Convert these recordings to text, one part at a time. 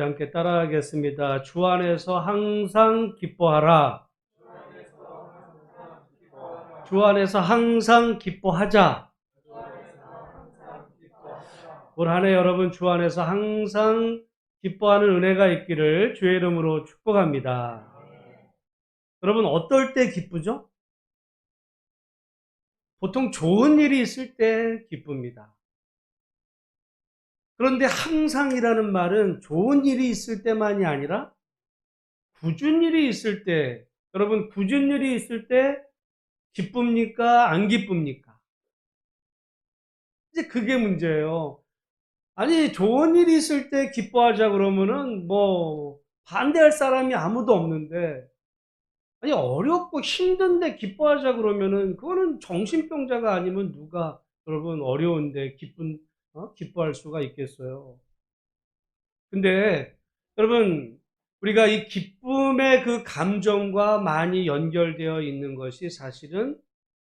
함께 따라하겠습니다. 주 안에서 항상 기뻐하라. 주 안에서 항상 기뻐하자. 올 한 해 여러분 주 안에서 항상 기뻐하는 은혜가 있기를 주의 이름으로 축복합니다. 여러분 어떨 때 기쁘죠? 보통 좋은 일이 있을 때 기쁩니다. 그런데 항상이라는 말은 좋은 일이 있을 때만이 아니라 굳은 일이 있을 때, 여러분 굳은 일이 있을 때 기쁩니까? 안 기쁩니까? 이제 그게 문제예요. 아니, 좋은 일이 있을 때 기뻐하자 그러면은 뭐 반대할 사람이 아무도 없는데, 아니 어렵고 힘든데 기뻐하자 그러면은 그거는 정신병자가 아니면 누가 여러분 어려운데 기뻐할 수가 있겠어요. 근데 여러분 우리가 이 기쁨의 그 감정과 많이 연결되어 있는 것이 사실은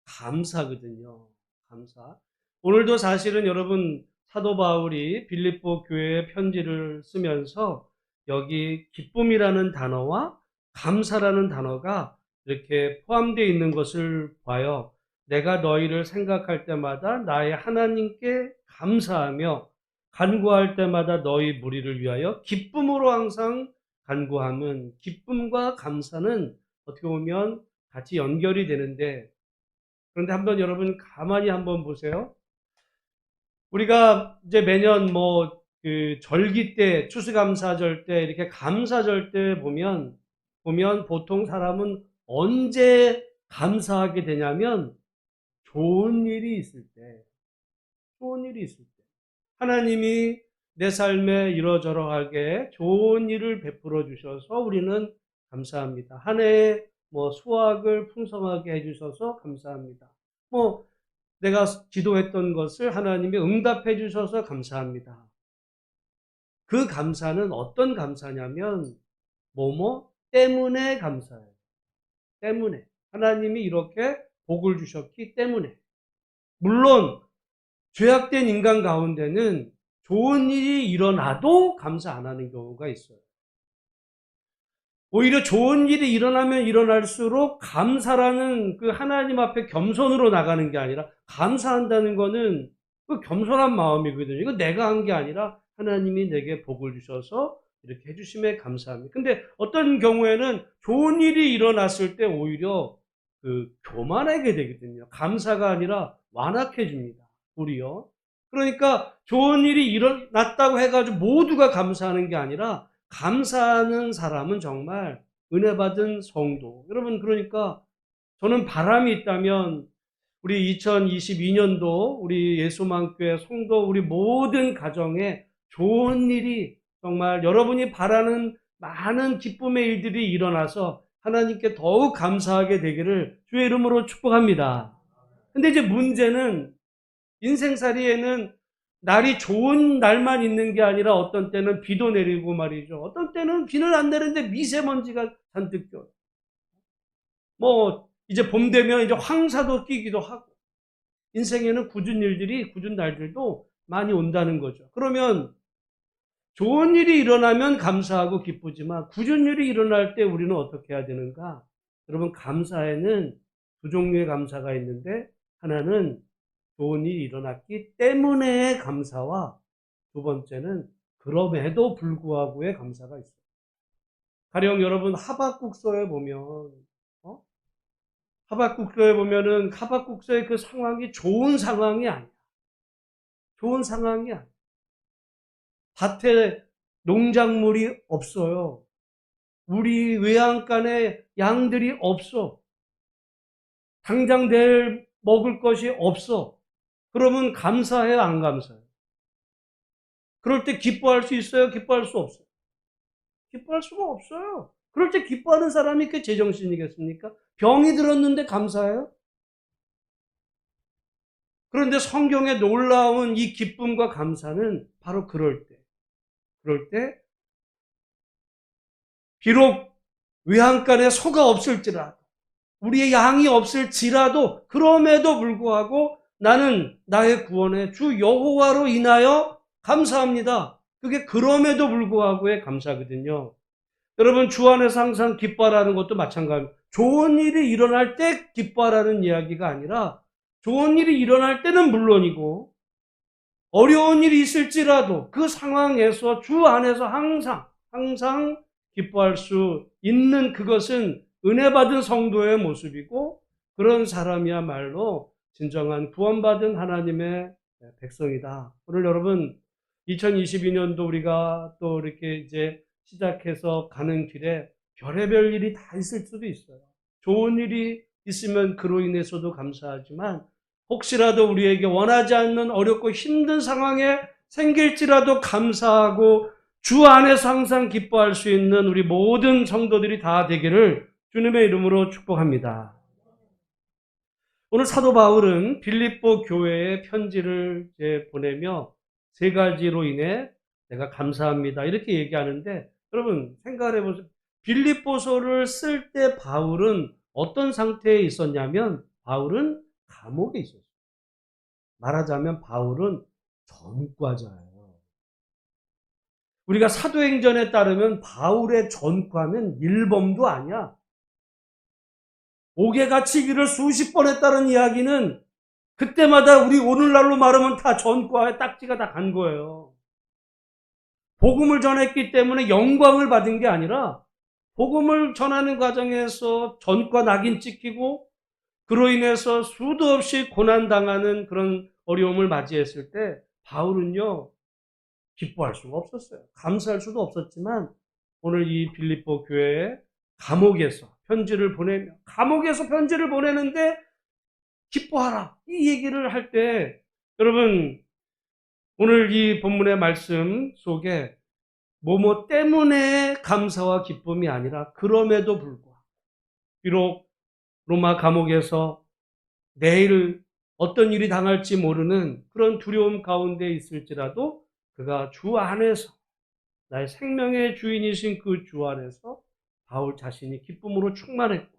감사거든요. 감사. 오늘도 사실은 여러분 사도 바울이 빌립보 교회에 편지를 쓰면서 여기 기쁨이라는 단어와 감사라는 단어가 이렇게 포함되어 있는 것을 봐요. 내가 너희를 생각할 때마다 나의 하나님께 감사하며 간구할 때마다 너희 무리를 위하여 기쁨으로 항상 간구함은, 기쁨과 감사는 어떻게 보면 같이 연결이 되는데, 그런데 한번 여러분 가만히 한번 보세요. 우리가 이제 매년 뭐 그 절기 때, 추수감사절 때, 이렇게 감사절 때 보면 보통 사람은 언제 감사하게 되냐면 좋은 일이 있을 때, 좋은 일이 있을 때. 하나님이 내 삶에 이러저러하게 좋은 일을 베풀어 주셔서 우리는 감사합니다. 한 해에 뭐 수확을 풍성하게 해주셔서 감사합니다. 뭐 내가 기도했던 것을 하나님이 응답해 주셔서 감사합니다. 그 감사는 어떤 감사냐면 뭐뭐 때문에 감사해요. 때문에. 하나님이 이렇게 복을 주셨기 때문에. 물론 죄악된 인간 가운데는 좋은 일이 일어나도 감사 안 하는 경우가 있어요. 오히려 좋은 일이 일어나면 일어날수록 감사라는 그 하나님 앞에 겸손으로 나가는 게 아니라, 감사한다는 거는 그 겸손한 마음이거든요. 이거 내가 한 게 아니라 하나님이 내게 복을 주셔서 이렇게 해주심에 감사합니다. 근데 어떤 경우에는 좋은 일이 일어났을 때 오히려 그 교만하게 되거든요. 감사가 아니라 완악해집니다. 우리요. 그러니까 좋은 일이 일어났다고 해가지고 모두가 감사하는 게 아니라, 감사하는 사람은 정말 은혜 받은 성도. 여러분, 그러니까 저는 바람이 있다면 우리 2022년도 우리 예수만교회 성도 우리 모든 가정에 좋은 일이, 정말 여러분이 바라는 많은 기쁨의 일들이 일어나서 하나님께 더욱 감사하게 되기를 주의 이름으로 축복합니다. 근데 이제 문제는, 인생살이에는 날이 좋은 날만 있는 게 아니라 어떤 때는 비도 내리고 말이죠. 어떤 때는 비는 안 내리는데 미세먼지가 잔뜩 껴요. 뭐 이제 봄 되면 이제 황사도 끼기도 하고, 인생에는 굳은 날들도 많이 온다는 거죠. 그러면 좋은 일이 일어나면 감사하고 기쁘지만 굳은 일이 일어날 때 우리는 어떻게 해야 되는가? 여러분, 감사에는 두 종류의 감사가 있는데, 하나는 좋은 일이 일어났기 때문에 감사와, 두 번째는 그럼에도 불구하고의 감사가 있어요. 가령 여러분 하박국서에 보면, 하박국서에 보면은 하박국서의 그 상황이 좋은 상황이 아니야. 좋은 상황이 아니야. 밭에 농작물이 없어요. 우리 외양간에 양들이 없어. 당장 내일 먹을 것이 없어. 그러면 감사해요, 안 감사해요? 그럴 때 기뻐할 수 있어요? 기뻐할 수 없어요? 기뻐할 수가 없어요. 그럴 때 기뻐하는 사람이 그게 제정신이겠습니까? 병이 들었는데 감사해요? 그런데 성경에 놀라운 이 기쁨과 감사는 바로 그럴 때, 비록 외양간에 소가 없을지라도, 우리의 양이 없을지라도, 그럼에도 불구하고 나는 나의 구원의 주 여호와로 인하여 감사합니다. 그게 그럼에도 불구하고의 감사거든요. 여러분, 주 안에서 항상 기뻐하라는 것도 마찬가지입니다. 좋은 일이 일어날 때 기뻐하라는 이야기가 아니라 좋은 일이 일어날 때는 물론이고 어려운 일이 있을지라도 그 상황에서 주 안에서 항상 기뻐할 수 있는 그것은 은혜 받은 성도의 모습이고 그런 사람이야말로 진정한 구원받은 하나님의 백성이다. 오늘 여러분 2022년도 우리가 또 이렇게 이제 시작해서 가는 길에 별의별 일이 다 있을 수도 있어요. 좋은 일이 있으면 그로 인해서도 감사하지만 혹시라도 우리에게 원하지 않는 어렵고 힘든 상황에 생길지라도 감사하고 주 안에서 항상 기뻐할 수 있는 우리 모든 성도들이 다 되기를 주님의 이름으로 축복합니다. 오늘 사도 바울은 빌립보 교회에 편지를 보내며 세 가지로 인해 내가 감사합니다. 이렇게 얘기하는데 여러분 생각해 보세요. 빌립보서를 쓸 때 바울은 어떤 상태에 있었냐면 바울은 감옥에 있었어요. 말하자면 바울은 전과자예요. 우리가 사도행전에 따르면 바울의 전과는 일범도 아니야. 옥에 갇히기를 수십 번 했다는 이야기는 그때마다 우리 오늘날로 말하면 다 전과에 딱지가 다 간 거예요. 복음을 전했기 때문에 영광을 받은 게 아니라 복음을 전하는 과정에서 전과 낙인 찍히고 그로 인해서 수도 없이 고난당하는 그런 어려움을 맞이했을 때 바울은요 기뻐할 수가 없었어요. 감사할 수도 없었지만 오늘 이 빌립보 교회에 감옥에서 편지를 보내는데 기뻐하라 이 얘기를 할 때 여러분 오늘 이 본문의 말씀 속에 뭐뭐 때문에 감사와 기쁨이 아니라 그럼에도 불구하고 비록 로마 감옥에서 내일 어떤 일이 당할지 모르는 그런 두려움 가운데 있을지라도 그가 주 안에서 나의 생명의 주인이신 그 주 안에서 바울 자신이 기쁨으로 충만했고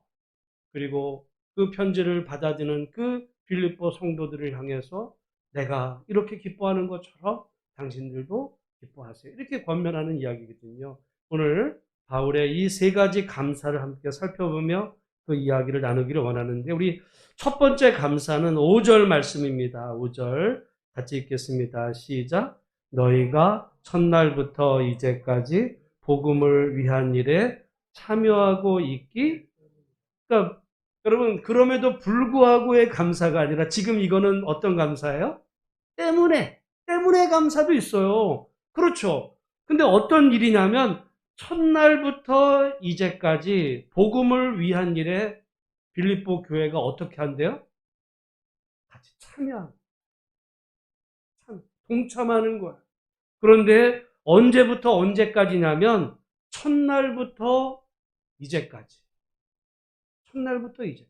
그리고 그 편지를 받아들이는 그 빌립보 성도들을 향해서 내가 이렇게 기뻐하는 것처럼 당신들도 기뻐하세요. 이렇게 권면하는 이야기거든요. 오늘 바울의 이 세 가지 감사를 함께 살펴보며 그 이야기를 나누기를 원하는데 우리 첫 번째 감사는 5절 말씀입니다. 5절 같이 읽겠습니다. 시작. 너희가 첫날부터 이제까지 복음을 위한 일에 참여하고 있기. 그러니까 여러분 그럼에도 불구하고의 감사가 아니라 지금 이거는 어떤 감사예요? 때문에 감사도 있어요. 그렇죠. 근데 어떤 일이냐면 첫날부터 이제까지 복음을 위한 일에 빌립보 교회가 어떻게 한대요? 같이 동참하는 거야. 그런데 언제부터 언제까지냐면 첫날부터 이제까지. 첫날부터 이제.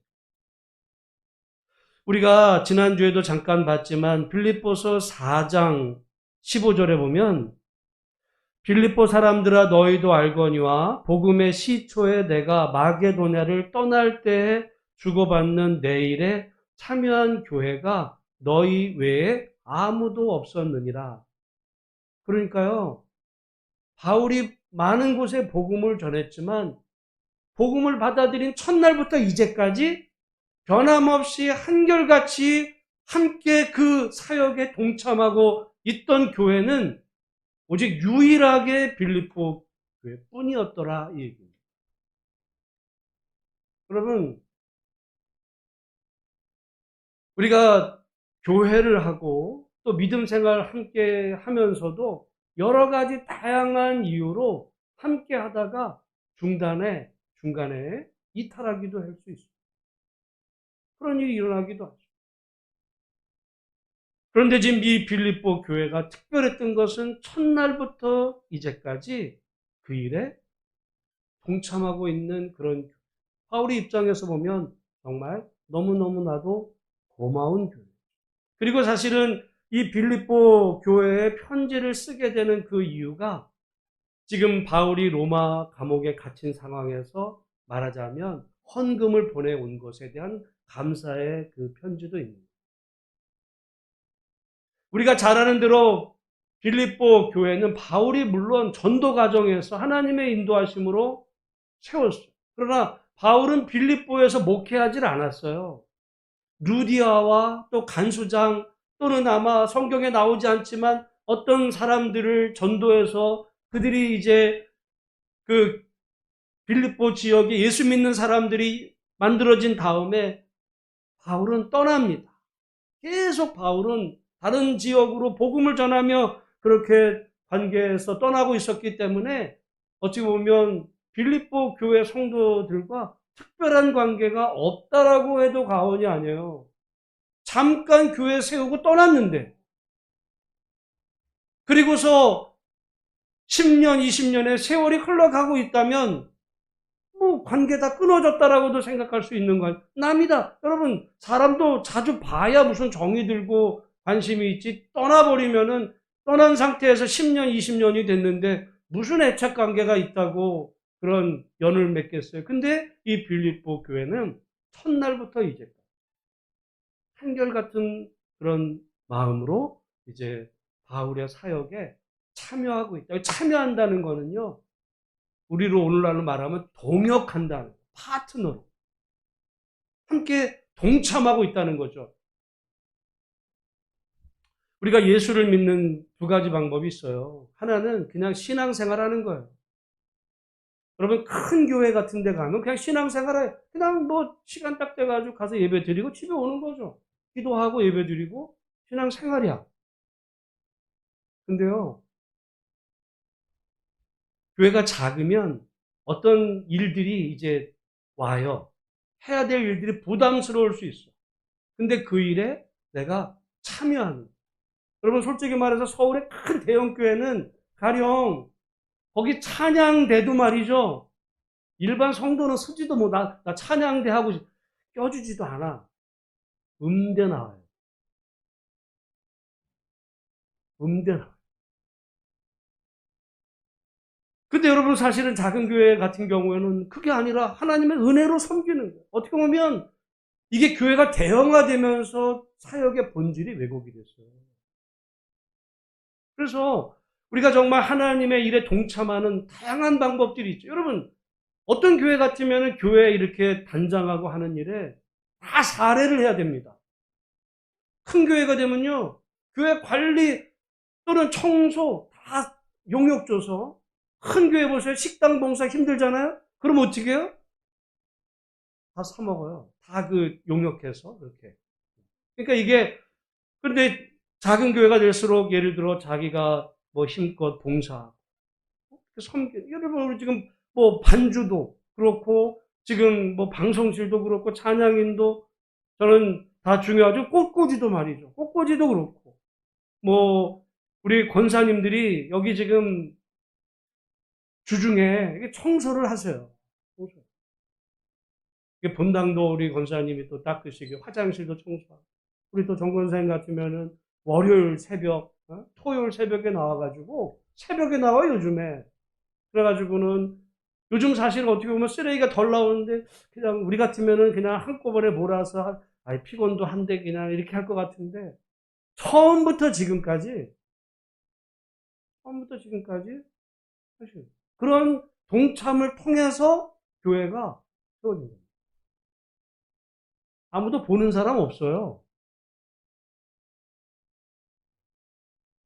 우리가 지난주에도 잠깐 봤지만 빌립보서 4장 15절에 보면 빌립보 사람들아 너희도 알거니와 복음의 시초에 내가 마게도냐를 떠날 때에 주고받는 내 일에 참여한 교회가 너희 외에 아무도 없었느니라. 그러니까요. 바울이 많은 곳에 복음을 전했지만 복음을 받아들인 첫날부터 이제까지 변함없이 한결같이 함께 그 사역에 동참하고 있던 교회는 오직 유일하게 빌립보 교회뿐이었더라 이 얘기입니다. 여러분 우리가 교회를 하고 또 믿음 생활 함께 하면서도 여러 가지 다양한 이유로 함께 하다가 중간에 이탈하기도 할 수 있어요. 그런 일이 일어나기도 하죠. 그런데 지금 이 빌립보 교회가 특별했던 것은 첫날부터 이제까지 그 일에 동참하고 있는 그런 바울의 입장에서 보면 정말 너무너무나도 고마운 교회. 그리고 사실은 이 빌립보 교회에 편지를 쓰게 되는 그 이유가 지금 바울이 로마 감옥에 갇힌 상황에서 말하자면 헌금을 보내온 것에 대한 감사의 그 편지도 있습니다. 우리가 잘 아는 대로 빌립보 교회는 바울이 물론 전도 과정에서 하나님의 인도하심으로 세웠어요. 그러나 바울은 빌립보에서 목회하지 않았어요. 루디아와 또 간수장 또는 아마 성경에 나오지 않지만 어떤 사람들을 전도해서 그들이 이제 그 빌립보 지역에 예수 믿는 사람들이 만들어진 다음에 바울은 떠납니다. 계속 바울은 다른 지역으로 복음을 전하며 그렇게 관계에서 떠나고 있었기 때문에 어찌 보면 빌립보 교회 성도들과 특별한 관계가 없다라고 해도 과언이 아니에요. 잠깐 교회 세우고 떠났는데, 그리고서 10년, 20년의 세월이 흘러가고 있다면 뭐 관계 다 끊어졌다라고도 생각할 수 있는 거예요. 남이다. 여러분, 사람도 자주 봐야 무슨 정이 들고 관심이 있지, 떠나버리면은 떠난 상태에서 10년, 20년이 됐는데 무슨 애착 관계가 있다고 그런 연을 맺겠어요. 근데 이 빌립보 교회는 첫날부터 이제 한결같은 그런 마음으로 이제 바울의 사역에 참여하고 있다. 참여한다는 거는요, 우리로 오늘날로 말하면 동역한다는, 파트너로 함께 동참하고 있다는 거죠. 우리가 예수를 믿는 두 가지 방법이 있어요. 하나는 그냥 신앙생활하는 거예요. 여러분, 큰 교회 같은 데 가면 그냥 신앙생활해. 그냥 뭐 시간 딱 돼가지고 가서 예배 드리고 집에 오는 거죠. 기도하고 예배 드리고 신앙생활이야. 근데요, 교회가 작으면 어떤 일들이 이제 와요. 해야 될 일들이 부담스러울 수 있어. 근데 그 일에 내가 참여하는 거예요. 여러분, 솔직히 말해서 서울의 큰 대형교회는 가령 거기 찬양대도 말이죠. 일반 성도는 쓰지도 못, 나 찬양대 하고 껴주지도 않아. 음대 나와요. 음대 나와요. 근데 여러분, 사실은 작은 교회 같은 경우에는 그게 아니라 하나님의 은혜로 섬기는 거예요. 어떻게 보면 이게 교회가 대형화되면서 사역의 본질이 왜곡이 됐어요. 그래서 우리가 정말 하나님의 일에 동참하는 다양한 방법들이 있죠. 여러분, 어떤 교회 같으면 교회에 이렇게 단장하고 하는 일에 다 사례를 해야 됩니다. 큰 교회가 되면요, 교회 관리 또는 청소 다 용역 줘서, 큰 교회 보세요. 식당 봉사 힘들잖아요? 그럼 어떻게 해요? 다 사먹어요. 다 그 용역해서, 그렇게. 그러니까 이게, 그런데 작은 교회가 될수록 예를 들어 자기가 뭐 힘껏 봉사, 여러분, 우리 지금 뭐 반주도 그렇고, 지금 뭐 방송실도 그렇고, 찬양인도 저는 다 중요하죠. 꽃꽂이도 말이죠. 꽃꽂이도 그렇고, 뭐, 우리 권사님들이 여기 지금 주중에 청소를 하세요. 본당도 우리 권사님이 또 닦으시고, 화장실도 청소하고, 우리 또 정 권사님 같으면은 월요일 새벽, 토요일 새벽에 나와가지고, 새벽에 나와 요즘에. 그래가지고는 요즘 사실 어떻게 보면 쓰레기가 덜 나오는데 그냥 우리 같으면은 그냥 한꺼번에 몰아서 피곤도 한데 그냥 이렇게 할 것 같은데, 처음부터 지금까지 사실 그런 동참을 통해서 교회가 세워진 겁니다. 아무도 보는 사람 없어요.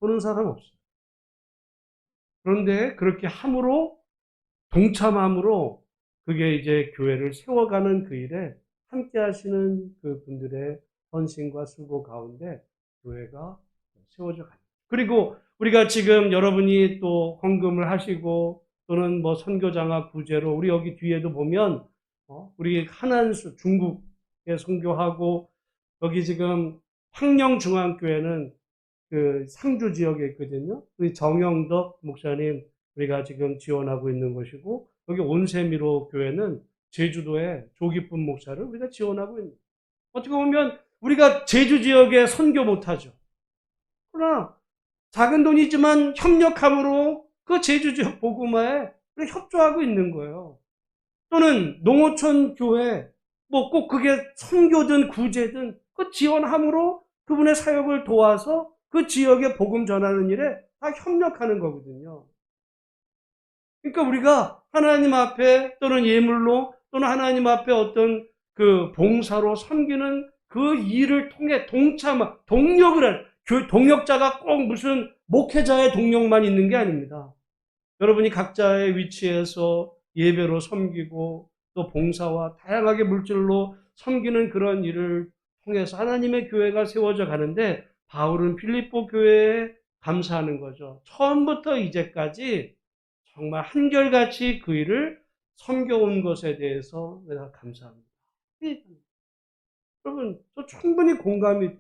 보는 사람 없어요. 그런데 그렇게 함으로, 동참함으로 그게 이제 교회를 세워가는 그 일에 함께 하시는 그 분들의 헌신과 수고 가운데 교회가 세워져 갑니다. 그리고 우리가 지금 여러분이 또 헌금을 하시고 또는 뭐 선교장학 구제로, 우리 여기 뒤에도 보면 우리 한안수 중국에 선교하고, 여기 지금 황령중앙교회는 그 상주 지역에 있거든요. 우리 정영덕 목사님 우리가 지금 지원하고 있는 것이고, 여기 온세미로 교회는 제주도의 조기쁨 목사를 우리가 지원하고 있는 거예요. 어떻게 보면 우리가 제주 지역에 선교 못하죠. 그러나 작은 돈이지만 협력함으로 그 제주 지역 복음화에 협조하고 있는 거예요. 또는 농어촌 교회, 뭐 꼭 그게 선교든 구제든 그 지원함으로 그분의 사역을 도와서 그 지역에 복음 전하는 일에 다 협력하는 거거든요. 그러니까 우리가 하나님 앞에 또는 예물로 또는 하나님 앞에 어떤 그 봉사로 섬기는 그 일을 통해 동력을 동력자가 꼭 무슨 목회자의 동력만 있는 게 아닙니다. 여러분이 각자의 위치에서 예배로 섬기고 또 봉사와 다양하게 물질로 섬기는 그런 일을 통해서 하나님의 교회가 세워져 가는데 바울은 필립보 교회에 감사하는 거죠. 처음부터 이제까지 정말 한결같이 그 일을 섬겨온 것에 대해서 내가 감사합니다. 여러분, 저 충분히 공감이.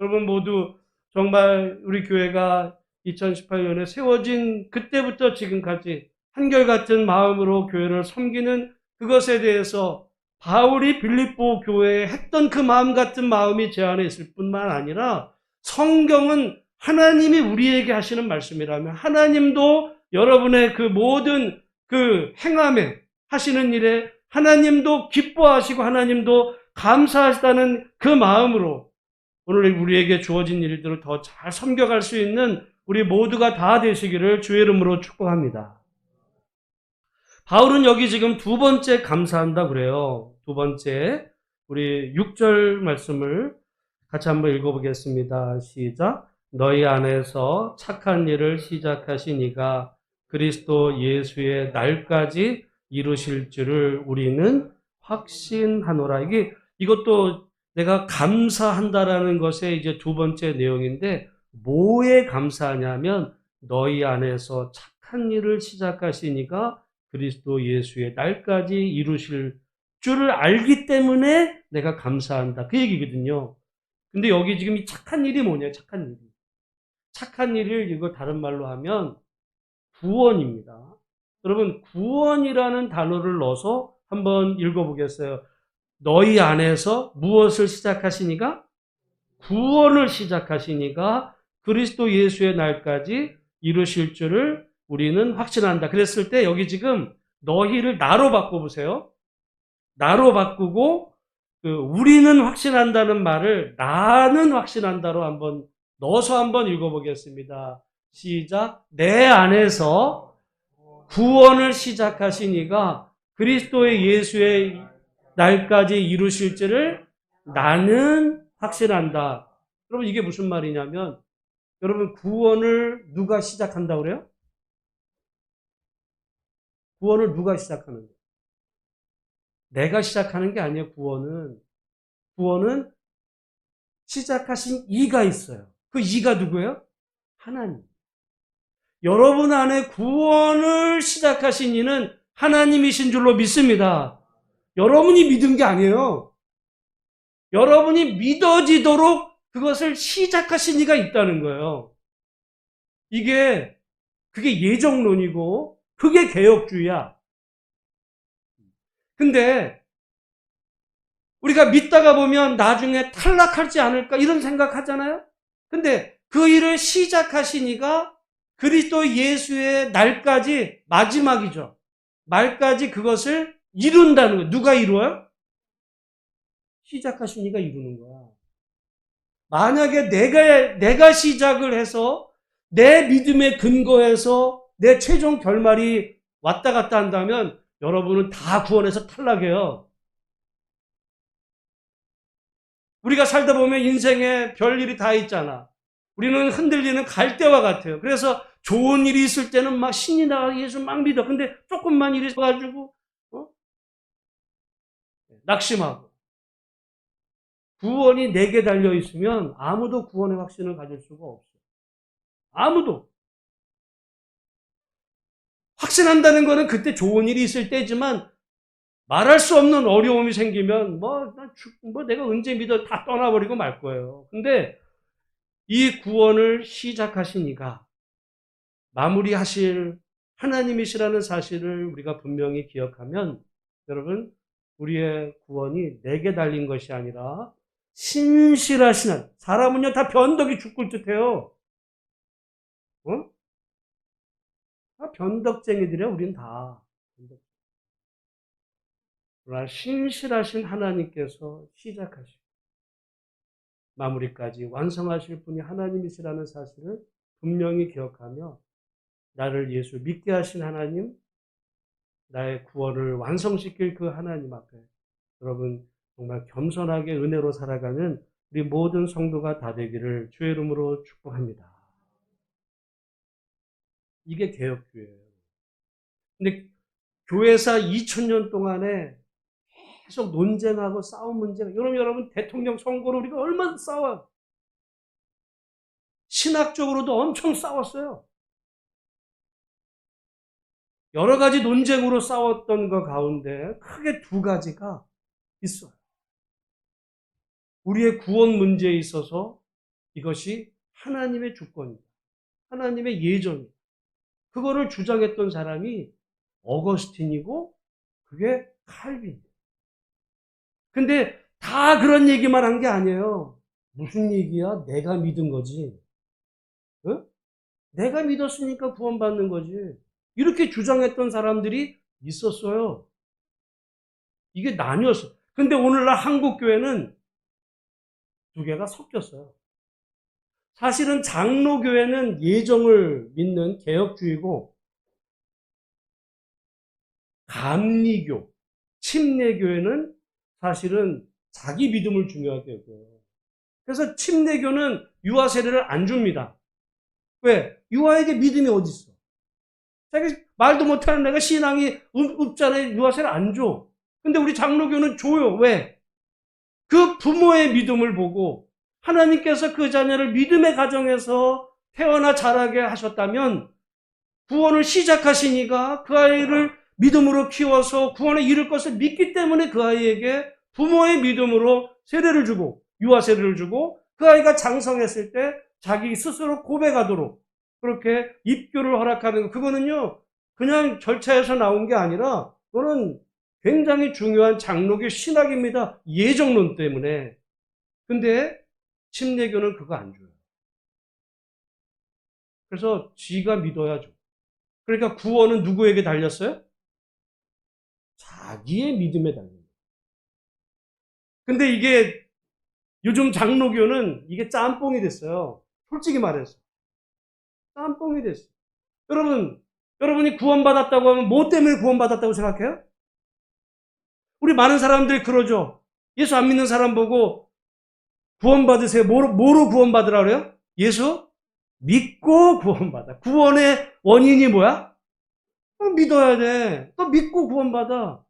여러분 모두 정말 우리 교회가 2018년에 세워진 그때부터 지금까지 한결같은 마음으로 교회를 섬기는 그것에 대해서 바울이 빌립보 교회에 했던 그 마음 같은 마음이 제 안에 있을 뿐만 아니라 성경은 하나님이 우리에게 하시는 말씀이라면 하나님도 여러분의 그 모든 그 행함에 하시는 일에 하나님도 기뻐하시고 하나님도 감사하시다는 그 마음으로 오늘 우리에게 주어진 일들을 더 잘 섬겨갈 수 있는 우리 모두가 다 되시기를 주의 이름으로 축복합니다. 바울은 여기 지금 두 번째 감사한다 그래요. 두 번째, 우리 6절 말씀을 같이 한번 읽어보겠습니다. 시작. 너희 안에서 착한 일을 시작하신 이가 그리스도 예수의 날까지 이루실 줄을 우리는 확신하노라. 이것도 내가 감사한다라는 것의 이제 두 번째 내용인데, 뭐에 감사하냐면 너희 안에서 착한 일을 시작하신 이가 그리스도 예수의 날까지 이루실 줄을 알기 때문에 내가 감사한다. 그 얘기거든요. 근데 여기 지금 이 착한 일이 뭐냐? 착한 일이. 착한 일을 이거 다른 말로 하면 구원입니다. 여러분, 구원이라는 단어를 넣어서 한번 읽어보겠어요. 너희 안에서 무엇을 시작하시니가? 구원을 시작하시니가 그리스도 예수의 날까지 이루실 줄을 우리는 확신한다. 그랬을 때 여기 지금 너희를 나로 바꿔보세요. 나로 바꾸고 우리는 확신한다는 말을 나는 확신한다로 한번 넣어서 한번 읽어보겠습니다. 시작. 내 안에서 구원을 시작하신 이가 그리스도의 예수의 날까지 이루실 줄을 나는 확신한다. 여러분 이게 무슨 말이냐면 여러분 구원을 누가 시작한다고 그래요? 구원을 누가 시작하는 거예요? 내가 시작하는 게 아니에요. 구원은 시작하신 이가 있어요. 그 이가 누구예요? 하나님. 여러분 안에 구원을 시작하신 이는 하나님이신 줄로 믿습니다. 여러분이 믿은 게 아니에요. 여러분이 믿어지도록 그것을 시작하신 이가 있다는 거예요. 그게 예정론이고 그게 개혁주의야. 근데 우리가 믿다가 보면 나중에 탈락하지 않을까 이런 생각하잖아요. 근데 그 일을 시작하신 이가 그리스도 예수의 날까지 마지막이죠. 말까지 그것을 이룬다는 거예요. 누가 이루어요? 시작하신 이가 이루는 거야. 만약에 내가 시작을 해서 내 믿음에 근거해서 내 최종 결말이 왔다 갔다 한다면 여러분은 다 구원에서 탈락해요. 우리가 살다 보면 인생에 별일이 다 있잖아. 우리는 흔들리는 갈대와 같아요. 그래서 좋은 일이 있을 때는 막 신이 나가게 예수 막 믿어. 근데 조금만 일이 있어가지고 낙심하고. 구원이 내게 달려 있으면 아무도 구원의 확신을 가질 수가 없어. 아무도. 확신한다는 거는 그때 좋은 일이 있을 때지만 말할 수 없는 어려움이 생기면 내가 언제 믿어 다 떠나버리고 말 거예요. 근데 이 구원을 시작하신 이가 마무리하실 하나님이시라는 사실을 우리가 분명히 기억하면 여러분 우리의 구원이 내게 달린 것이 아니라 신실하신 사람은요 다 변덕이 죽을 듯해요. 다 변덕쟁이들이야. 우린 다. 그러나 신실하신 하나님께서 시작하시고 마무리까지 완성하실 분이 하나님이시라는 사실을 분명히 기억하며 나를 예수 믿게 하신 하나님, 나의 구원을 완성시킬 그 하나님 앞에 여러분 정말 겸손하게 은혜로 살아가는 우리 모든 성도가 다 되기를 주의 이름으로 축복합니다. 이게 개혁교회예요. 근데 교회사 2000년 동안에 계속 논쟁하고 싸운 문제가, 여러분 대통령 선거로 우리가 얼마나 싸워요. 신학적으로도 엄청 싸웠어요. 여러 가지 논쟁으로 싸웠던 것 가운데 크게 두 가지가 있어요. 우리의 구원 문제에 있어서 이것이 하나님의 주권입니다. 하나님의 예정입니다. 그거를 주장했던 사람이 어거스틴이고 그게 칼빈이에요. 근데 다 그런 얘기만 한 게 아니에요. 무슨 얘기야? 내가 믿은 거지. 어? 내가 믿었으니까 구원받는 거지. 이렇게 주장했던 사람들이 있었어요. 이게 나뉘었어요. 근데 오늘날 한국 교회는 두 개가 섞였어요. 사실은 장로교회는 예정을 믿는 개혁주의고, 감리교, 침례교회는 사실은 자기 믿음을 중요하게 여겨요. 그래서 침례교는 유아 세례를 안 줍니다. 왜? 유아에게 믿음이 어디 있어? 자기 말도 못하는 애가 신앙이 없잖아요. 유아 세례 안 줘. 근데 우리 장로교는 줘요. 왜? 그 부모의 믿음을 보고 하나님께서 그 자녀를 믿음의 가정에서 태어나 자라게 하셨다면 구원을 시작하시니까 그 아이를 믿음으로 키워서 구원에 이를 것을 믿기 때문에 그 아이에게 부모의 믿음으로 세례를 주고 유아 세례를 주고 그 아이가 장성했을 때 자기 스스로 고백하도록 그렇게 입교를 허락하는 거, 그거는요 그냥 절차에서 나온 게 아니라 그거는 굉장히 중요한 장로교 신학입니다. 예정론 때문에. 근데 침례교는 그거 안 줘요. 그래서 지가 믿어야죠. 그러니까 구원은 누구에게 달렸어요? 자기의 믿음에 달립니다. 근데 이게 요즘 장로교는 이게 짬뽕이 됐어요. 솔직히 말해서. 짬뽕이 됐어요. 여러분이 구원받았다고 하면 뭐 때문에 구원받았다고 생각해요? 우리 많은 사람들이 그러죠. 예수 안 믿는 사람 보고 구원받으세요. 뭐로 구원받으라 그래요? 예수 믿고 구원받아. 구원의 원인이 뭐야? 믿어야 돼. 또 믿고 구원받아.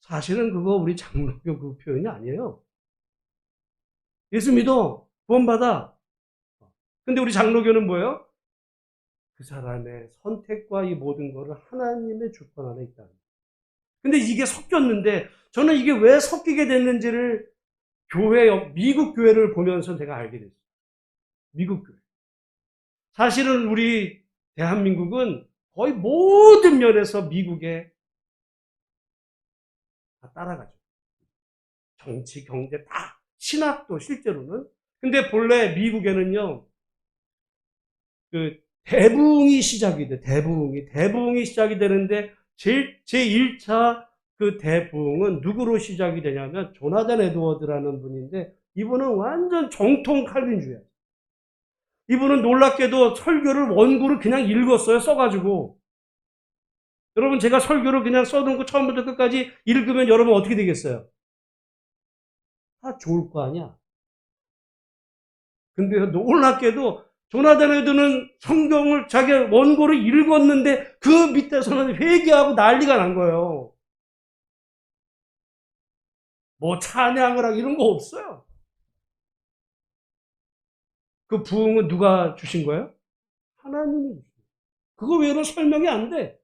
사실은 그거 우리 장로교 그 표현이 아니에요. 예수 믿어. 구원받아. 근데 우리 장로교는 뭐예요? 그 사람의 선택과 이 모든 거를 하나님의 주권 안에 있다. 근데 이게 섞였는데 저는 이게 왜 섞이게 됐는지를 미국 교회를 보면서 제가 알게 됐어요. 미국 교회. 사실은 우리 대한민국은 거의 모든 면에서 미국에 다 따라가죠. 정치, 경제 다. 신학도 실제로는. 근데 본래 미국에는요, 그 대부흥이 시작이 돼. 대부흥이 시작이 되는데 제1차 그 대부흥은 누구로 시작이 되냐면 조나단 에드워드라는 분인데 이분은 완전 정통 칼빈주의야. 이분은 놀랍게도 설교를 원고를 그냥 읽었어요. 써가지고. 여러분 제가 설교를 그냥 써놓은 거 처음부터 끝까지 읽으면 여러분 어떻게 되겠어요? 다 좋을 거 아니야. 근데 놀랍게도 조나단 에드는 성경을 자기 원고를 읽었는데 그 밑에서는 회개하고 난리가 난 거예요. 뭐 찬양을 하고 이런 거 없어요. 그 부흥은 누가 주신 거예요? 하나님이 주신 거예요. 그거 외에는 설명이 안 돼.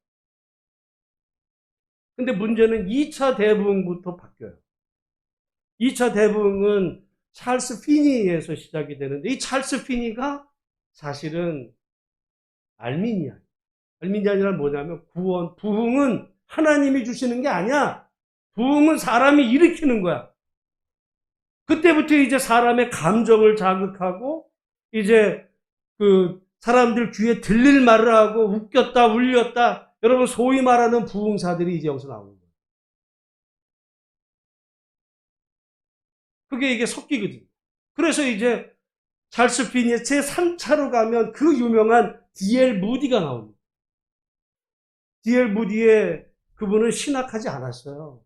근데 문제는 2차 대부흥부터 바뀌어요. 2차 대부흥은 찰스 피니에서 시작이 되는데 이 찰스 피니가 사실은 알미니안이란 뭐냐면 부흥은 하나님이 주시는 게 아니야. 부흥은 사람이 일으키는 거야. 그때부터 이제 사람의 감정을 자극하고 이제 그 사람들 귀에 들릴 말을 하고 웃겼다 울렸다. 여러분 소위 말하는 부흥사들이 이제 여기서 나오는 거예요. 그게 이게 섞이거든요. 그래서 이제 찰스 피니의 제3차로 가면 그 유명한 D.L. 무디가 나옵니다. D.L. 무디의 그분은 신학하지 않았어요.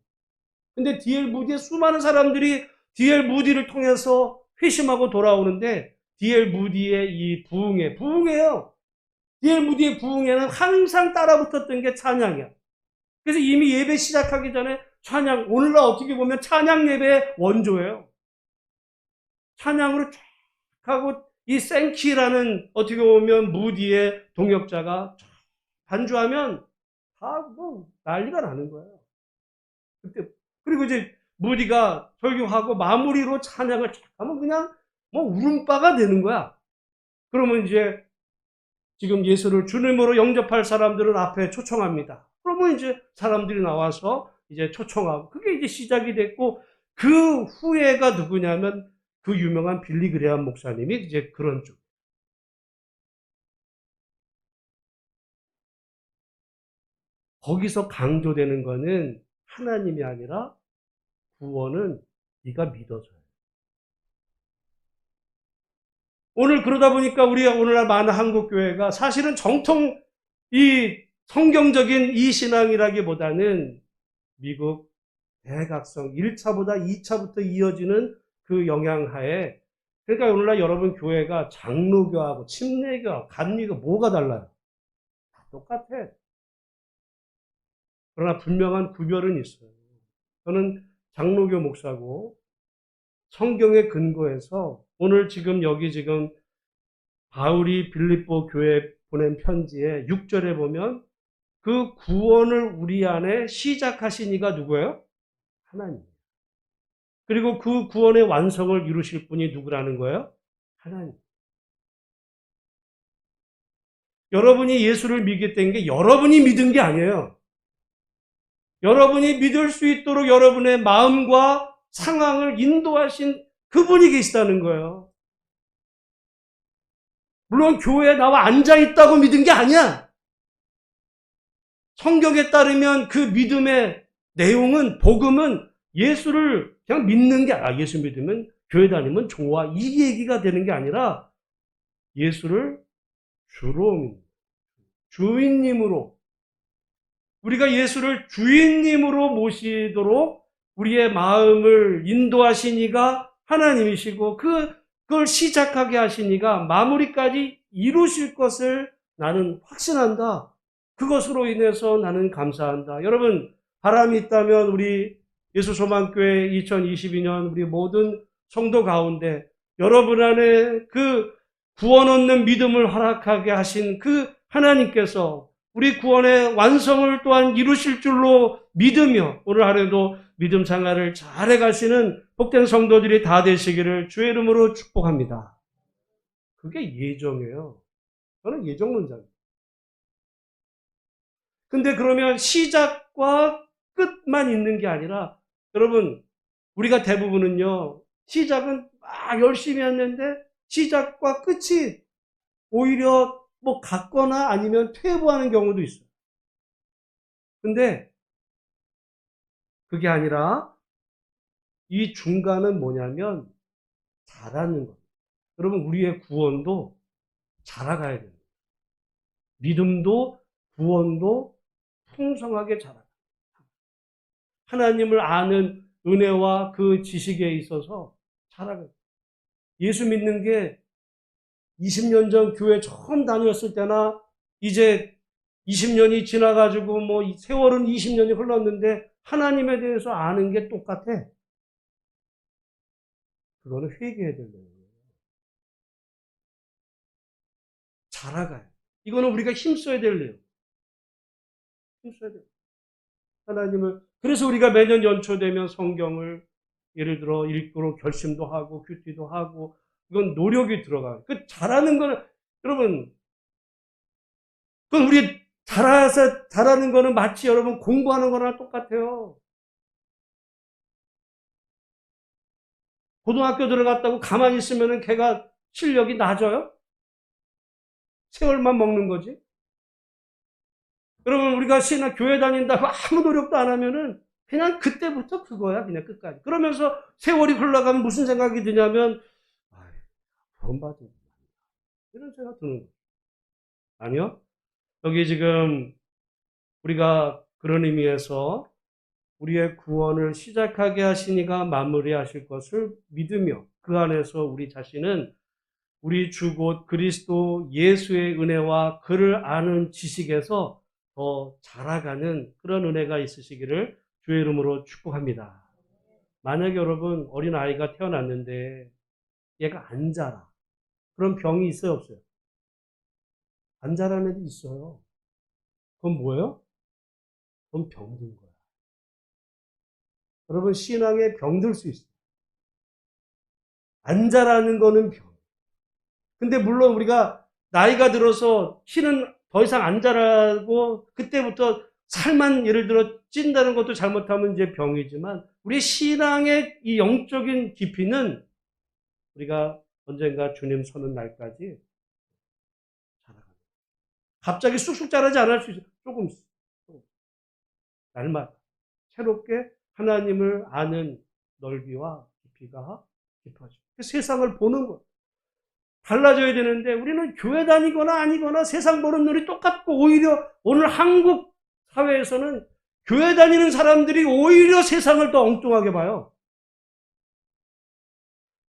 근데 D.L. 무디의 수많은 사람들이 D.L. 무디를 통해서 회심하고 돌아오는데 D.L. 무디의 이 부흥이에요. D.L. 무디의 부흥에는 항상 따라붙었던 게 찬양이야. 그래서 이미 예배 시작하기 전에 찬양, 오늘날 어떻게 보면 찬양 예배의 원조예요. 찬양으로 쫙 하고 이 생키라는 어떻게 보면 무디의 동역자가 쫙 반주하면 다 뭐 난리가 나는 거예요. 그때 그리고 이제 무디가 설교하고 마무리로 찬양을 쫙 하면 그냥 뭐 울음바가 되는 거야. 그러면 이제 지금 예수를 주님으로 영접할 사람들은 앞에 초청합니다. 그러면 이제 사람들이 나와서 이제 초청하고 그게 이제 시작이 됐고 그 후에가 누구냐면 그 유명한 빌리 그레함 목사님이 이제 그런 쪽. 거기서 강조되는 거는 하나님이 아니라 구원은 네가 믿어줘요. 오늘 그러다 보니까 우리가 오늘날 많은 한국 교회가 사실은 정통 이 성경적인 이 신앙이라기보다는 미국 대각성 1차보다 2차부터 이어지는 그 영향하에 그러니까 오늘날 여러분 교회가 장로교하고 침례교, 감리교 뭐가 달라요? 다 똑같아. 그러나 분명한 구별은 있어요. 저는 장로교 목사고 성경에 근거해서 오늘 지금 여기 지금 바울이 빌립보 교회에 보낸 편지에 6절에 보면 그 구원을 우리 안에 시작하신 이가 누구예요? 하나님. 그리고 그 구원의 완성을 이루실 분이 누구라는 거예요? 하나님. 여러분이 예수를 믿겠다는 게 여러분이 믿은 게 아니에요. 여러분이 믿을 수 있도록 여러분의 마음과 상황을 인도하신 그분이 계시다는 거예요. 물론 교회에 나와 앉아있다고 믿은 게 아니야. 성경에 따르면 그 믿음의 내용은, 복음은 예수를 그냥 믿는 게 아니라, 예수 믿으면 교회 다니면 좋아. 이 얘기가 되는 게 아니라 예수를 주로, 주인님으로, 우리가 예수를 주인님으로 모시도록 우리의 마음을 인도하신 이가 하나님이시고 그걸 시작하게 하신 이가 마무리까지 이루실 것을 나는 확신한다. 그것으로 인해서 나는 감사한다. 여러분, 바람이 있다면 우리 예수소망교회 2022년 우리 모든 성도 가운데 여러분 안에 그 구원 얻는 믿음을 허락하게 하신 그 하나님께서 우리 구원의 완성을 또한 이루실 줄로 믿으며 오늘 하루에도 믿음 생활을 잘해 가시는 복된 성도들이 다 되시기를 주의 이름으로 축복합니다. 그게 예정이에요. 저는 예정론자입니다. 근데 그러면 시작과 끝만 있는 게 아니라 여러분 우리가 대부분은요 시작은 막 열심히 했는데 시작과 끝이 오히려 뭐 같거나 아니면 퇴보하는 경우도 있어요. 근데 그게 아니라 이 중간은 뭐냐면 자라는 겁니다. 여러분 우리의 구원도 자라가야 됩니다. 믿음도 구원도 풍성하게 자라요. 하나님을 아는 은혜와 그 지식에 있어서 자라요. 예수 믿는 게 20년 전 교회 처음 다녔을 때나 이제 20년이 지나가지고 뭐 세월은 20년이 흘렀는데 하나님에 대해서 아는 게 똑같아. 그거는 회개해야 되는 거예요. 자라가요. 이거는 우리가 힘써야 될 일이에요. 힘써야 돼요. 하나님을 그래서 우리가 매년 연초되면 성경을 예를 들어 읽도록 결심도 하고 큐티도 하고 이건 노력이 들어가요. 그 잘하는 거는 여러분 그건 우리 잘하는 거는 마치 여러분 공부하는 거랑 똑같아요. 고등학교 들어갔다고 가만히 있으면은 걔가 실력이 낮아요? 세월만 먹는 거지. 여러분 우리가 교회 다닌다고 아무 노력도 안 하면은 그냥 그때부터 그거야, 그냥 끝까지. 그러면서 세월이 흘러가면 무슨 생각이 드냐면, 구원받은 이런 생각 드는 거예요. 아니요. 여기 지금 우리가 그런 의미에서 우리의 구원을 시작하게 하시니가 마무리하실 것을 믿으며 그 안에서 우리 자신은 우리 주 곧 그리스도 예수의 은혜와 그를 아는 지식에서 더 자라가는 그런 은혜가 있으시기를 주의 이름으로 축복합니다. 만약에 여러분 어린아이가 태어났는데 얘가 안 자라. 그런 병이 있어요, 없어요? 안 자라는 애도 있어요. 그건 뭐예요? 그건 병든 거야. 여러분 신앙에 병들 수 있어요. 안 자라는 거는 병. 근데 물론 우리가 나이가 들어서 키는 더 이상 안 자라고 그때부터 살만 예를 들어 찐다는 것도 잘못하면 이제 병이지만 우리 신앙의 이 영적인 깊이는 우리가 언젠가 주님 서는 날까지 자라갑니다. 갑자기 쑥쑥 자라지 않을 수 있어요. 조금씩. 날마다 새롭게 하나님을 아는 넓이와 깊이가 깊어지고 세상을 보는 것. 달라져야 되는데 우리는 교회 다니거나 아니거나 세상 보는 눈이 똑같고 오히려 오늘 한국 사회에서는 교회 다니는 사람들이 오히려 세상을 더 엉뚱하게 봐요.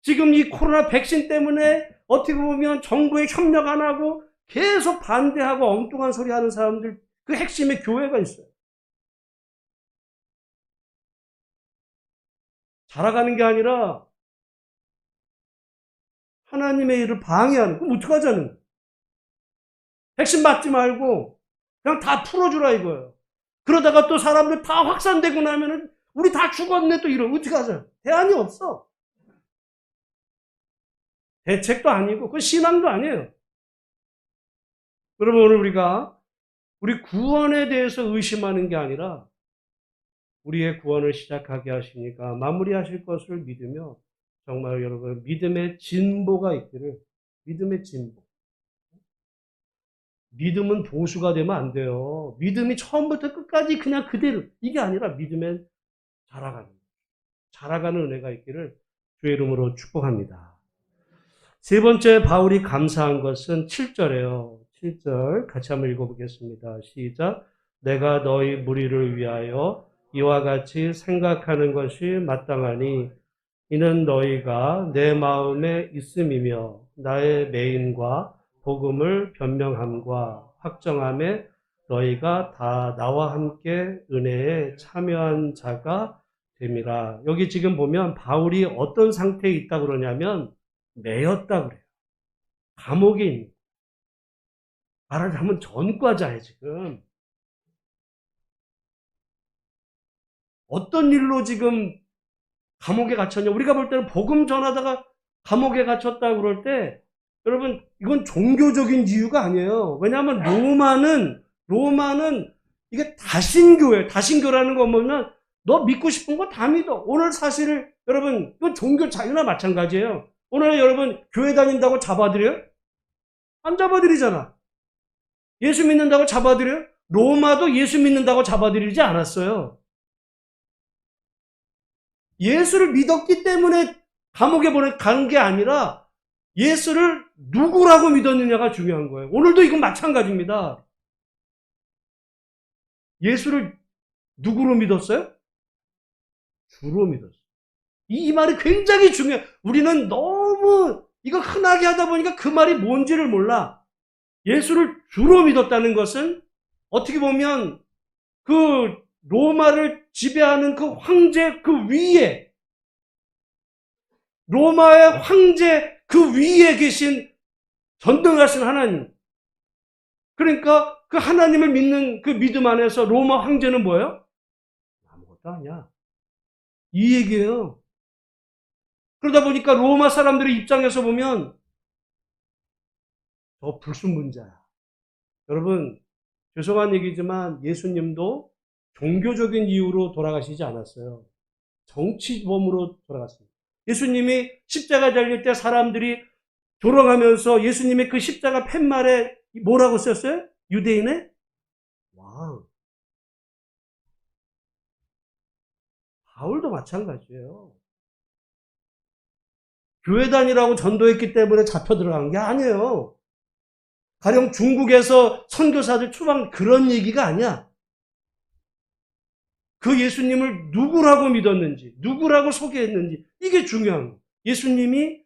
지금 이 코로나 백신 때문에 어떻게 보면 정부에 협력 안 하고 계속 반대하고 엉뚱한 소리 하는 사람들 그 핵심에 교회가 있어요. 자라가는 게 아니라 하나님의 일을 방해하는, 그럼 어떡하자는 거예요? 백신 맞지 말고 그냥 다 풀어주라 이거예요. 그러다가 또 사람들 다 확산되고 나면은 우리 다 죽었네 또 이러면 어떡하자? 대안이 없어. 대책도 아니고 그 신앙도 아니에요. 여러분 오늘 우리가 우리 구원에 대해서 의심하는 게 아니라 우리의 구원을 시작하게 하시니까 마무리하실 것을 믿으며 정말 여러분 믿음의 진보가 있기를 믿음의 진보. 믿음은 보수가 되면 안 돼요. 믿음이 처음부터 끝까지 그냥 그대로 이게 아니라 믿음에 자라가는 은혜가 있기를 주의 이름으로 축복합니다. 세 번째 바울이 감사한 것은 7절이에요. 7절 같이 한번 읽어보겠습니다. 시작. 내가 너희 무리를 위하여 이와 같이 생각하는 것이 마땅하니 이는 너희가 내 마음에 있음이며 나의 매임과 복음을 변명함과 확정함에 너희가 다 나와 함께 은혜에 참여한 자가 됨이라. 여기 지금 보면 바울이 어떤 상태에 있다 그러냐면 매였다 그래요. 감옥에 있는. 말하자면 전과자예요, 지금. 어떤 일로 지금 감옥에 갇혔냐? 우리가 볼 때는 복음 전하다가 감옥에 갇혔다 그럴 때 여러분 이건 종교적인 이유가 아니에요. 왜냐하면 로마는 이게 다신교예요. 다신교라는 건 뭐냐면 너 믿고 싶은 거 다 믿어. 오늘 사실을 여러분 이건 종교 자유나 마찬가지예요. 오늘 여러분 교회 다닌다고 잡아들여요? 안 잡아들이잖아. 예수 믿는다고 잡아들여요? 로마도 예수 믿는다고 잡아들이지 않았어요. 예수를 믿었기 때문에 감옥에 간 게 아니라 예수를 누구라고 믿었느냐가 중요한 거예요. 오늘도 이건 마찬가지입니다. 예수를 누구로 믿었어요? 주로 믿었어요. 이 말이 굉장히 중요해요. 우리는 너무 이거 흔하게 하다 보니까 그 말이 뭔지를 몰라. 예수를 주로 믿었다는 것은 어떻게 보면 그 로마를 지배하는 그 황제 그 위에 로마의 황제 그 위에 계신 전능하신 하나님. 그러니까 그 하나님을 믿는 그 믿음 안에서 로마 황제는 뭐예요? 아무것도 아니야. 이 얘기예요. 그러다 보니까 로마 사람들의 입장에서 보면 저 불순문자야. 여러분 죄송한 얘기지만 예수님도 종교적인 이유로 돌아가시지 않았어요. 정치범으로 돌아갔습니다. 예수님이 십자가 달릴 때 사람들이 조롱하면서 예수님의 그 십자가 팻말에 뭐라고 썼어요? 유대인의 왕. 바울도 마찬가지예요. 교회 다니라고 전도했기 때문에 잡혀 들어간 게 아니에요. 가령 중국에서 선교사들 추방 그런 얘기가 아니야. 그 예수님을 누구라고 믿었는지, 누구라고 소개했는지 이게 중요한 거예요. 예수님이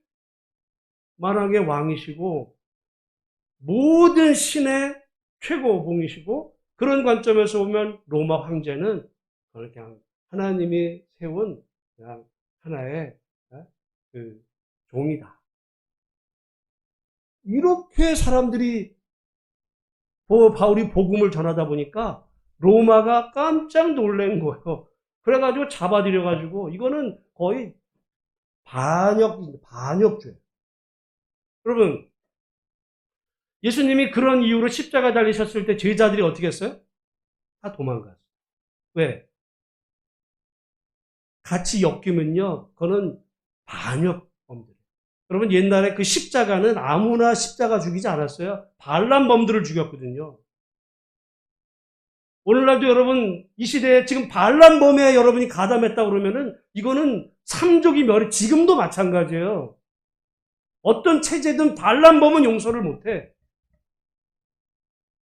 만왕의 왕이시고 모든 신의 최고봉이시고 그런 관점에서 보면 로마 황제는 그냥 하나님이 세운 그냥 하나의 그 종이다. 이렇게 사람들이 바울이 복음을 전하다 보니까 로마가 깜짝 놀란 거예요. 그래가지고 잡아들여가지고 이거는 거의 반역죄. 여러분, 예수님이 그런 이유로 십자가 달리셨을 때 제자들이 어떻게 했어요? 다 도망갔어요. 왜? 같이 엮이면요, 그거는 반역범들. 여러분, 옛날에 그 십자가는 아무나 십자가 죽이지 않았어요. 반란범들을 죽였거든요. 오늘날도 여러분, 이 시대에 지금 반란범에 여러분이 가담했다 그러면은 이거는 삼족이 지금도 마찬가지예요. 어떤 체제든 반란범은 용서를 못해.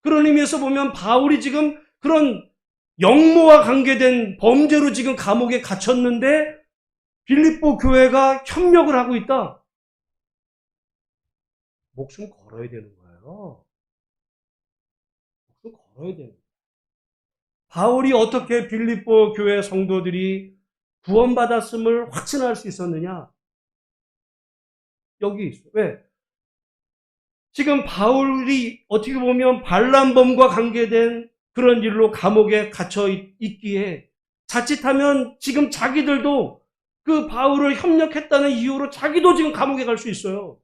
그런 의미에서 보면 바울이 지금 그런 영모와 관계된 범죄로 지금 감옥에 갇혔는데 빌립보 교회가 협력을 하고 있다. 목숨 걸어야 되는 거예요. 목숨 걸어야 되는 거예요. 바울이 어떻게 빌립보 교회 성도들이 구원받았음을 확신할 수 있었느냐? 여기 있어요. 왜? 지금 바울이 어떻게 보면 반란범과 관계된 그런 일로 감옥에 갇혀 있기에 자칫하면 지금 자기들도 그 바울을 협력했다는 이유로 자기도 지금 감옥에 갈 수 있어요.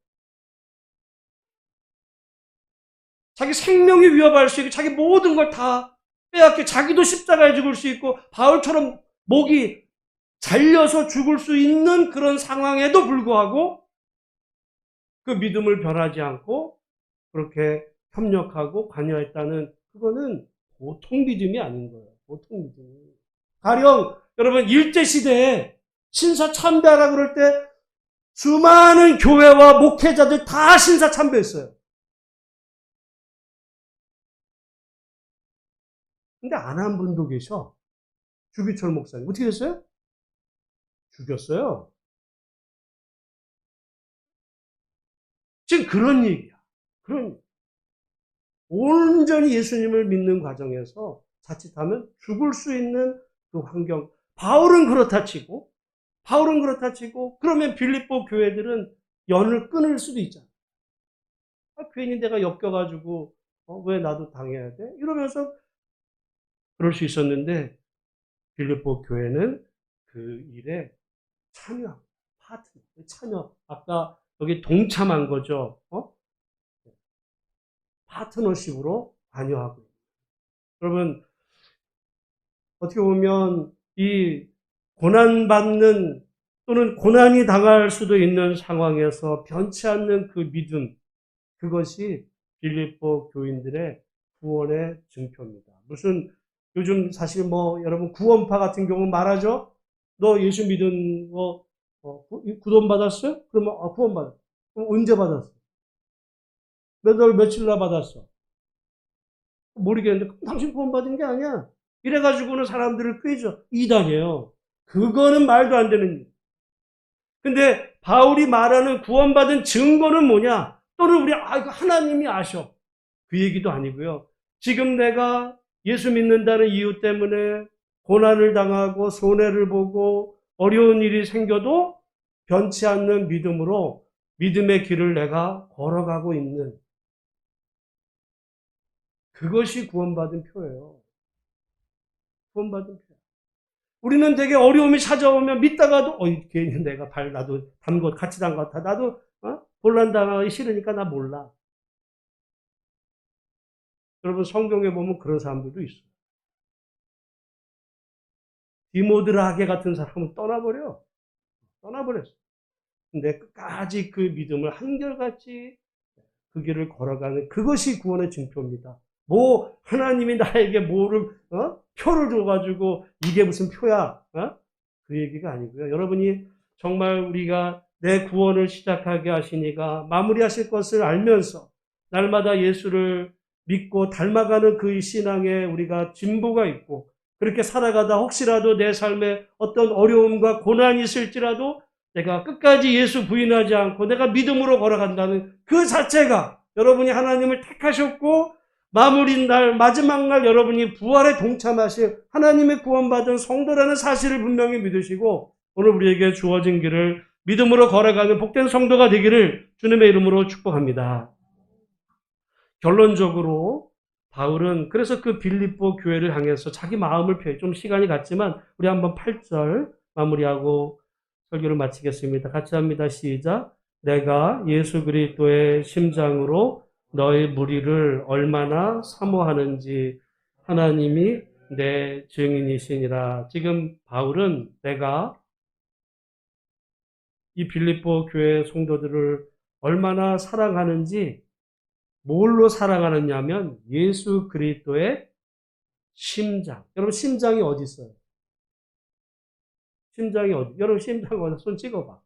자기 생명이 위협할 수 있고 자기 모든 걸 다 빼앗겨 자기도 십자가에 죽을 수 있고 바울처럼 목이 잘려서 죽을 수 있는 그런 상황에도 불구하고 그 믿음을 변하지 않고 그렇게 협력하고 관여했다는 그거는 보통 믿음이 아닌 거예요. 보통 믿음. 가령 여러분 일제시대에 신사참배하라 그럴 때 수많은 교회와 목회자들 다 신사참배했어요. 근데 안 한 분도 계셔. 주기철 목사님. 어떻게 됐어요? 죽였어요. 지금 그런 얘기야. 온전히 예수님을 믿는 과정에서 자칫하면 죽을 수 있는 그 환경. 바울은 그렇다 치고, 그러면 빌립보 교회들은 연을 끊을 수도 있잖아. 괜히 내가 엮여가지고, 왜 나도 당해야 돼? 이러면서 그럴 수 있었는데, 빌립보 교회는 그 일에 참여. 아까 여기 동참한 거죠. 파트너십으로 관여하고 있는. 여러분, 어떻게 보면 이 고난받는 또는 고난이 당할 수도 있는 상황에서 변치 않는 그 믿음, 그것이 빌립보 교인들의 구원의 증표입니다. 무슨 요즘 사실 여러분 구원파 같은 경우는 말하죠. 너 예수 믿은 거 구원 받았어요? 그러면 구원 받았어. 그럼 언제 받았어? 몇 월 며칠 날 받았어? 모르겠는데 그럼 당신 구원 받은 게 아니야. 이래가지고는 사람들을 꾀죠. 이단이에요. 그거는 말도 안 되는 일. 근데 바울이 말하는 구원받은 증거는 뭐냐? 또는 이거 하나님이 아셔. 그 얘기도 아니고요. 지금 내가 예수 믿는다는 이유 때문에 고난을 당하고 손해를 보고 어려운 일이 생겨도 변치 않는 믿음으로 믿음의 길을 내가 걸어가고 있는 그것이 구원받은 표예요. 구원받은 표. 우리는 되게 어려움이 찾아오면 믿다가도 괜히 내가 나도 같이 담궜다. 나도 혼란 당하기 싫으니까 나 몰라. 여러분 성경에 보면 그런 사람들도 있어요. 디모드라게 같은 사람은 떠나버렸어. 근데 끝까지 그 믿음을 한결같이 그 길을 걸어가는 그것이 구원의 증표입니다. 하나님이 나에게 표를 줘가지고 이게 무슨 표야? 그 얘기가 아니고요. 여러분이 정말 우리가 내 구원을 시작하게 하시니까 마무리하실 것을 알면서 날마다 예수를 믿고 닮아가는 그 신앙에 우리가 진보가 있고 그렇게 살아가다 혹시라도 내 삶에 어떤 어려움과 고난이 있을지라도 내가 끝까지 예수 부인하지 않고 내가 믿음으로 걸어간다는 그 자체가 여러분이 하나님을 택하셨고 마무리 날, 마지막 날 여러분이 부활에 동참하실 하나님의 구원받은 성도라는 사실을 분명히 믿으시고 오늘 우리에게 주어진 길을 믿음으로 걸어가는 복된 성도가 되기를 주님의 이름으로 축복합니다. 결론적으로 바울은 그래서 그 빌립보 교회를 향해서 자기 마음을 표해 좀 시간이 갔지만 우리 한번 8절 마무리하고 설교를 마치겠습니다. 같이 합니다. 시작. 내가 예수 그리스도의 심장으로 너의 무리를 얼마나 사모하는지 하나님이 내 증인이시니라. 지금 바울은 내가 이 빌립보 교회 성도들을 얼마나 사랑하는지 뭘로 사랑하느냐면 예수 그리스도의 심장. 여러분 심장이 어디 있어요? 심장이 어디? 여러분 심장 어디? 손 찍어봐.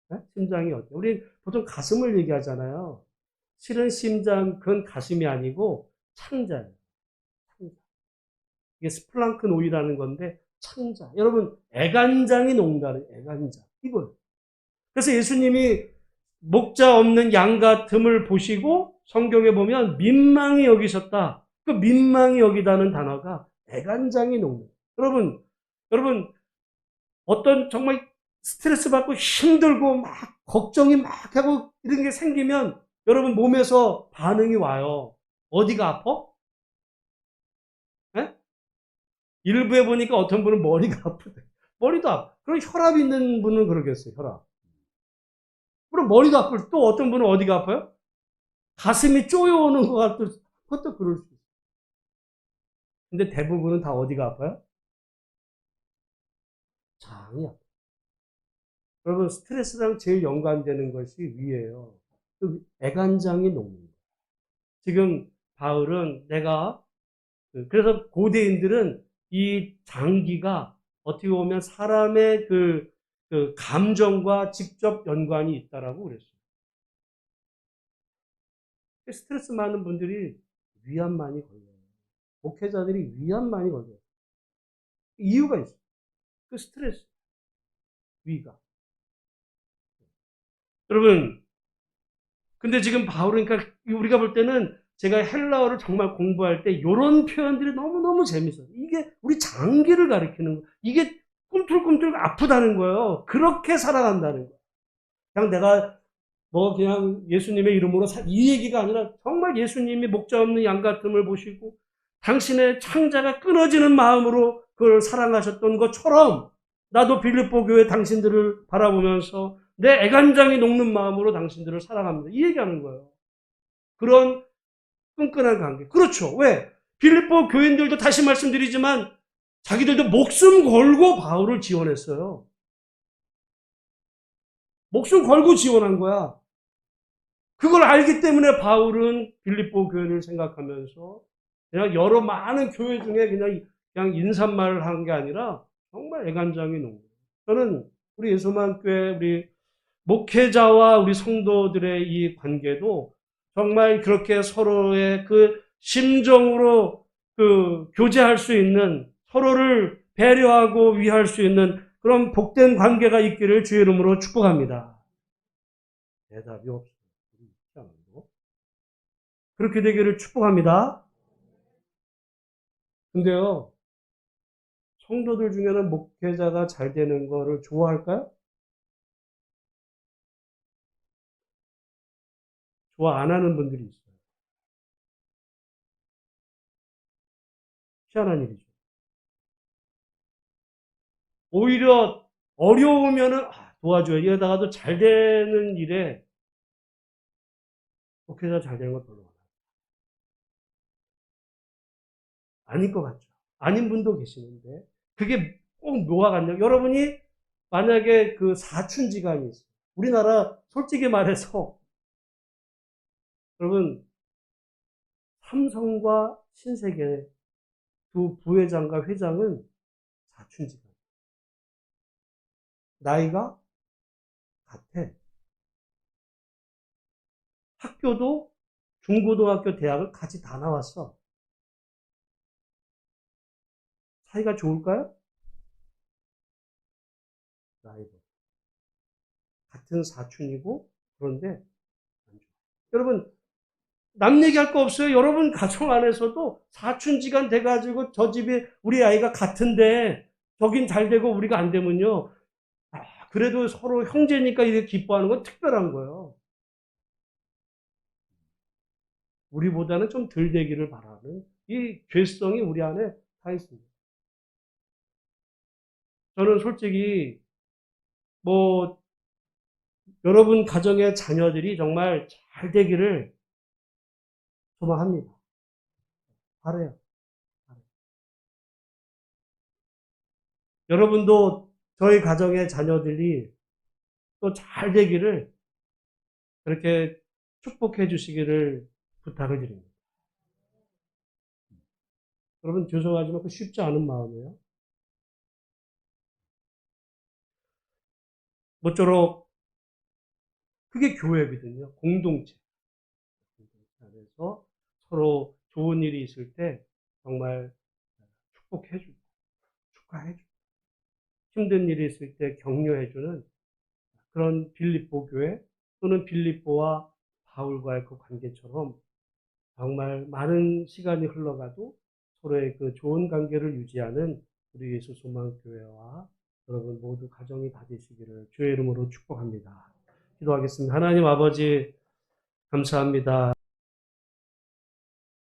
네? 심장이 어디? 우리 보통 가슴을 얘기하잖아요. 실은 심장, 그건 가슴이 아니고 창자예요. 창자. 이게 스플랑큰 오일이라는 건데 창자. 여러분 애간장이 녹는다는 애간장. 이걸. 그래서 예수님이 목자 없는 양 같음을 보시고 성경에 보면 민망히 여기셨다. 그 민망히 여기다는 단어가 애간장이 녹는. 여러분 어떤 정말 스트레스 받고 힘들고 막 걱정이 막 하고 이런 게 생기면 여러분 몸에서 반응이 와요. 어디가 아파? 예? 일부에 보니까 어떤 분은 머리가 아프대. 머리도 아파. 그럼 혈압 있는 분은 그러겠어요. 혈압. 그럼 머리도 아플 또 어떤 분은 어디가 아파요? 가슴이 쪼여오는 것 같은 그것도 그럴 수 있어요. 근데 대부분은 다 어디가 아파요? 장이 아파요. 여러분 스트레스랑 제일 연관되는 것이 위예요. 그 애간장이 녹는 거예요. 지금 바울은 내가 그래서 고대인들은 이 장기가 어떻게 보면 사람의 그 감정과 직접 연관이 있다라고 그랬어요. 스트레스 많은 분들이 위암 많이 걸려요. 목회자들이 위암 많이 걸려요. 이유가 있어요. 그 스트레스, 위가. 여러분, 근데 지금 바울은 그러니까 우리가 볼 때는 제가 헬라어를 정말 공부할 때 이런 표현들이 너무너무 재밌어요. 이게 우리 장기를 가리키는 거예요. 이게 꿈틀꿈틀 아프다는 거예요. 그렇게 살아간다는 거예요. 그냥 내가 뭐 그냥 예수님의 이름으로 이 얘기가 아니라 정말 예수님이 목자 없는 양 같음을 보시고 당신의 창자가 끊어지는 마음으로 그걸 사랑하셨던 것처럼 나도 빌립보 교회 당신들을 바라보면서 내 애간장이 녹는 마음으로 당신들을 사랑합니다. 이 얘기하는 거예요. 그런 끈끈한 관계. 그렇죠. 왜? 빌립보 교인들도 다시 말씀드리지만 자기들도 목숨 걸고 바울을 지원했어요. 목숨 걸고 지원한 거야. 그걸 알기 때문에 바울은 빌립보 교회를 생각하면서 그냥 여러 많은 교회 중에 그냥 인사말을 하는 게 아니라 정말 애간장이 녹는 거예요. 저는 우리 예수만교회 우리 목회자와 우리 성도들의 이 관계도 정말 그렇게 서로의 그 심정으로 그 교제할 수 있는 서로를 배려하고 위할 수 있는 그런 복된 관계가 있기를 주의 이름으로 축복합니다. 대답이 없어요. 그렇게 되기를 축복합니다. 근데요, 성도들 중에는 목회자가 잘 되는 거를 좋아할까요? 좋아 안 하는 분들이 있어요. 희한한 일이죠. 오히려 어려우면은 도와줘야 이러다가도 잘 되는 일에 목회자 잘 되는 것 별로 많아요. 아닐 것 같죠. 아닌 분도 계시는데 그게 꼭 뭐가 같냐? 여러분이 만약에 그 사춘지간이 있어요. 우리나라 솔직히 말해서 여러분 삼성과 신세계 두 부회장과 회장은 사춘지간. 나이가 같아. 학교도 중고등학교, 대학을 같이 다 나왔어. 사이가 좋을까요? 나이도. 같은 사촌이고, 그런데 안 좋아. 여러분, 남 얘기할 거 없어요. 여러분 가정 안에서도 사촌지간 돼가지고 저 집에 우리 아이가 같은데 저긴 잘 되고 우리가 안 되면요. 그래도 서로 형제니까 이렇게 기뻐하는 건 특별한 거예요. 우리보다는 좀 덜 되기를 바라는 이 죄성이 우리 안에 다 있습니다. 저는 솔직히 뭐 여러분 가정의 자녀들이 정말 잘 되기를 소망합니다. 바래요. 여러분도 저희 가정의 자녀들이 또 잘 되기를 그렇게 축복해 주시기를 부탁을 드립니다. 여러분 죄송하지만 그 쉽지 않은 마음이에요. 모쪼록 그게 교회거든요. 공동체. 안에서 서로 좋은 일이 있을 때 정말 축복해 주고 축하해 주고 힘든 일이 있을 때 격려해 주는 그런 빌립보 교회 또는 빌립보와 바울과의 그 관계처럼 정말 많은 시간이 흘러가도 서로의 그 좋은 관계를 유지하는 우리 예수 소망 교회와 여러분 모두 가정이 다 되시기를 주의 이름으로 축복합니다. 기도하겠습니다. 하나님 아버지 감사합니다.